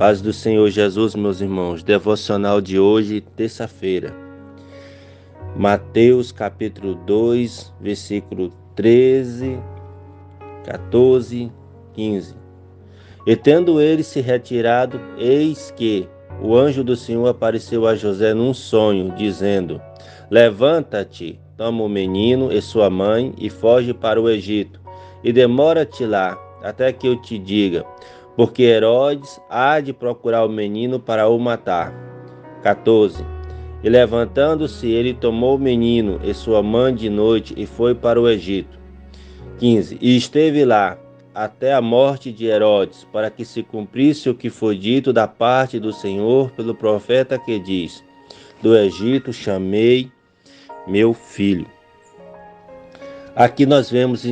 Paz do Senhor Jesus, meus irmãos. Devocional de hoje, terça-feira. Mateus capítulo 2, versículo 13, 14, 15. E tendo ele se retirado, eis que o anjo do Senhor apareceu a José num sonho, dizendo: Levanta-te, toma o menino e sua mãe e foge para o Egito, e demora-te lá, até que eu te diga, porque Herodes há de procurar o menino para o matar. 14. E levantando-se, ele tomou o menino e sua mãe de noite e foi para o Egito. 15. E esteve lá até a morte de Herodes, para que se cumprisse o que foi dito da parte do Senhor pelo profeta que diz: Do Egito chamei meu filho. Aqui nós vemos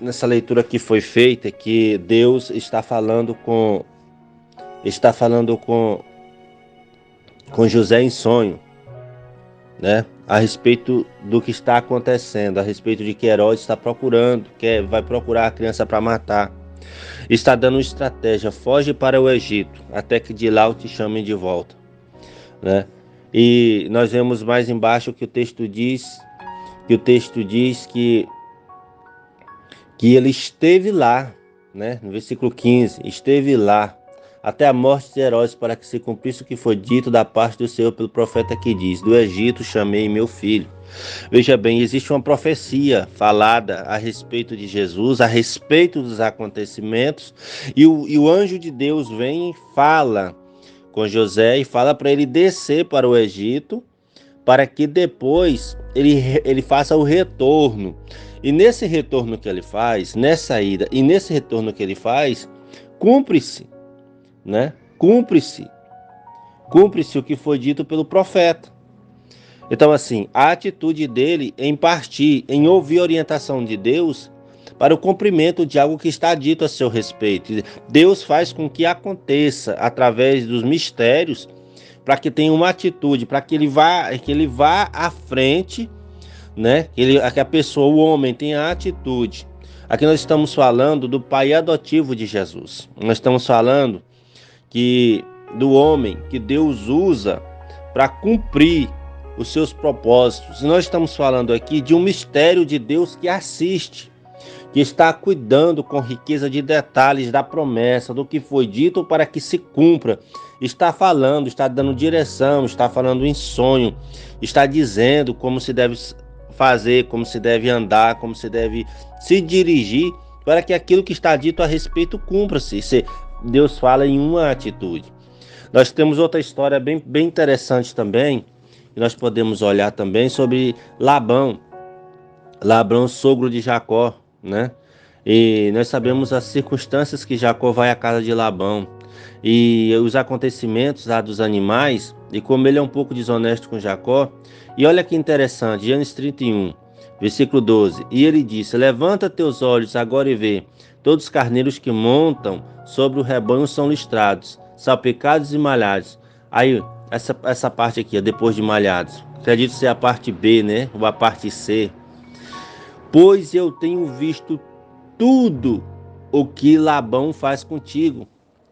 nessa leitura que foi feita que Deus está falando com José em sonho, né? A respeito do que está acontecendo, a respeito de que Herodes está procurando, vai procurar a criança para matar. Está dando uma estratégia: foge para o Egito, até que de lá eu te chamem de volta, né? E nós vemos mais embaixo que o texto diz que ele esteve lá, né? No versículo 15, esteve lá até a morte de Herodes, para que se cumprisse o que foi dito da parte do Senhor pelo profeta que diz: Do Egito chamei meu filho. Veja bem, existe uma profecia falada a respeito de Jesus, a respeito dos acontecimentos, e o anjo de Deus vem e fala com José e fala para ele descer para o Egito, para que depois ele faça o retorno. E nesse retorno que ele faz, nessa ida e nesse retorno que ele faz, cumpre-se, né? Cumpre-se o que foi dito pelo profeta. Então, assim, a atitude dele em partir, em ouvir a orientação de Deus para o cumprimento de algo que está dito a seu respeito. Deus faz com que aconteça através dos mistérios, para que tenha uma atitude, para que ele vá à frente, né? Que a pessoa, o homem, tenha a atitude. Aqui nós estamos falando do pai adotivo de Jesus. Nós estamos falando do homem que Deus usa para cumprir os seus propósitos. E nós estamos falando aqui de um mistério de Deus que assiste, que está cuidando com riqueza de detalhes da promessa, do que foi dito para que se cumpra. Está falando, está dando direção, está falando em sonho, está dizendo como se deve fazer, como se deve andar, como se deve se dirigir, para que aquilo que está dito a respeito cumpra-se. Deus fala em uma atitude. Nós temos outra história bem interessante também, que nós podemos olhar também sobre Labão, sogro de Jacó, né? E nós sabemos as circunstâncias que Jacó vai à casa de Labão e os acontecimentos lá dos animais, e como ele é um pouco desonesto com Jacó. E olha que interessante, Gênesis 31, versículo 12. E ele disse: Levanta teus olhos agora e vê, todos os carneiros que montam sobre o rebanho são listrados, salpicados e malhados. Aí, essa parte aqui, depois de malhados, acredito ser a parte B, né? Ou a parte C. Pois eu tenho visto tudo o que Labão faz contigo.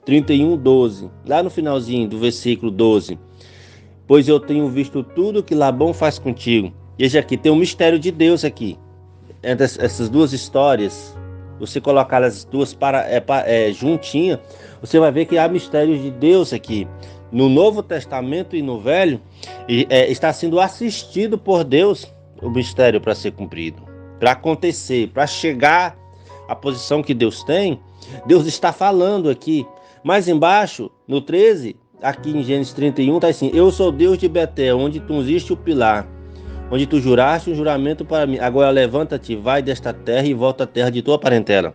31:12. Lá no finalzinho do versículo 12. Pois eu tenho visto tudo o que Labão faz contigo. Veja aqui, tem um mistério de Deus aqui. Entre essas duas histórias, você colocar as duas juntinhas, você vai ver que há mistérios de Deus aqui. No Novo Testamento e no Velho, está sendo assistido por Deus o mistério para ser cumprido, para acontecer, para chegar à posição que Deus tem. Deus está falando aqui. Mais embaixo, no 13, aqui em Gênesis 31, está assim: Eu sou Deus de Betel, onde tu ungiste o pilar, onde tu juraste um juramento para mim. Agora levanta-te, vai desta terra e volta à terra de tua parentela.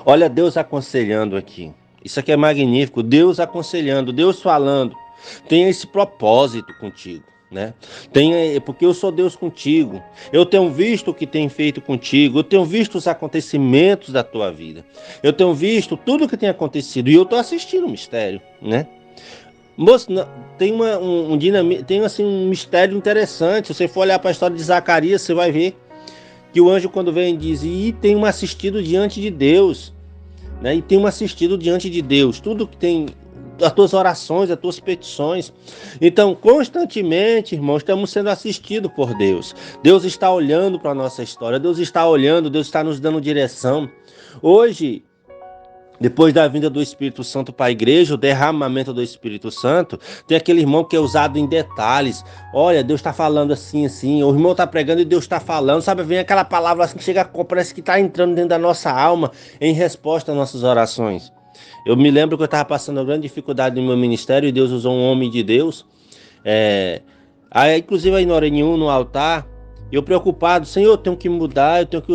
Olha Deus aconselhando aqui. Isso aqui é magnífico. Deus aconselhando, Deus falando. Tenha esse propósito contigo, né? Porque eu sou Deus contigo. Eu tenho visto o que tem feito contigo. Eu tenho visto os acontecimentos da tua vida. Eu tenho visto tudo o que tem acontecido. E eu estou assistindo o mistério, né? Moço, tem assim um mistério interessante. Se você for olhar para a história de Zacarias, você vai ver que o anjo, quando vem, diz: E tem um assistido diante de Deus, né? E tem um assistido diante de Deus. Tudo que tem as tuas orações, as tuas petições. Então, constantemente, irmãos, estamos sendo assistidos por Deus. Deus está olhando para a nossa história, Deus está olhando, Deus está nos dando direção. Hoje, depois da vinda do Espírito Santo para a igreja, o derramamento do Espírito Santo, tem aquele irmão que é usado em detalhes. Olha, Deus está falando assim, assim. O irmão está pregando e Deus está falando. Sabe, vem aquela palavra assim que chega, parece que está entrando dentro da nossa alma em resposta às nossas orações. Eu me lembro que eu estava passando uma grande dificuldade no meu ministério e Deus usou um homem de Deus. Inclusive aí na hora nenhuma, no altar, eu preocupado, Senhor, eu tenho que mudar, eu tenho que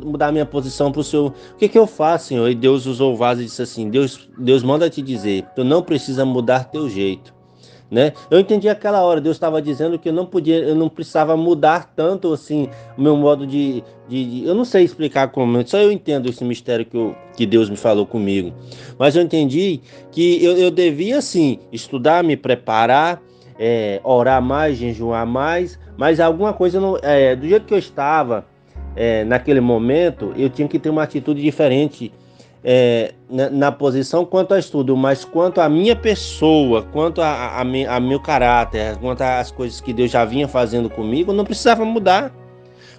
mudar a minha posição para o Senhor. O que eu faço, Senhor? E Deus usou o vaso e disse assim, Deus manda te dizer, tu não precisa mudar teu jeito. Né? Eu entendi aquela hora, Deus estava dizendo que eu não precisava mudar tanto assim o meu modo eu não sei explicar como, só eu entendo esse mistério que Deus me falou comigo. Mas eu entendi que eu devia sim estudar, me preparar, orar mais, jejuar mais, mas alguma coisa do jeito que eu estava naquele momento, eu tinha que ter uma atitude diferente. Na posição quanto a estudo, mas quanto a minha pessoa, quanto a meu caráter, quanto às coisas que Deus já vinha fazendo comigo, não precisava mudar.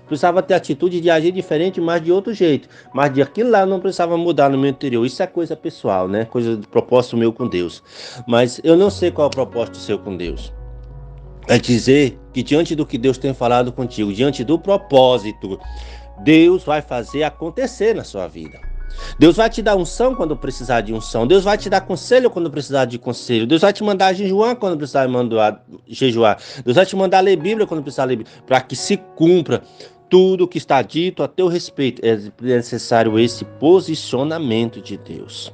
Precisava ter atitude de agir diferente, mas de outro jeito. Mas de aquilo lá não precisava mudar no meu interior. Isso é coisa pessoal, né? Coisa de propósito meu com Deus. Mas eu não sei qual é o propósito seu com Deus. É dizer que diante do que Deus tem falado contigo, diante do propósito, Deus vai fazer acontecer na sua vida. Deus vai te dar unção quando precisar de unção. Deus vai te dar conselho quando precisar de conselho. Deus vai te mandar jejuar quando precisar jejuar. Deus vai te mandar ler Bíblia quando precisar ler Bíblia. Para que se cumpra tudo que está dito a teu respeito. É necessário esse posicionamento de Deus.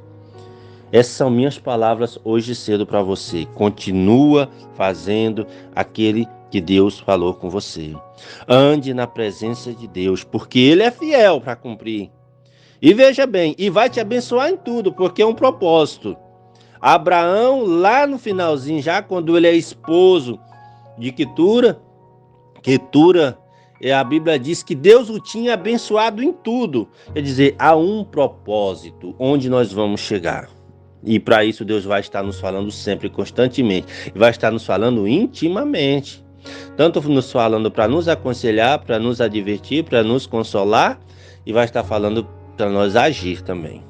Essas são minhas palavras hoje cedo para você. Continua fazendo aquele que Deus falou com você. Ande na presença de Deus, porque Ele é fiel para cumprir. E veja bem, e vai te abençoar em tudo, porque é um propósito. Abraão, lá no finalzinho, já quando ele é esposo de Quetura, a Bíblia diz que Deus o tinha abençoado em tudo. Quer dizer, há um propósito onde nós vamos chegar. E para isso Deus vai estar nos falando sempre, constantemente. E vai estar nos falando intimamente. Tanto nos falando para nos aconselhar, para nos advertir, para nos consolar, e vai estar falando para nós agir também.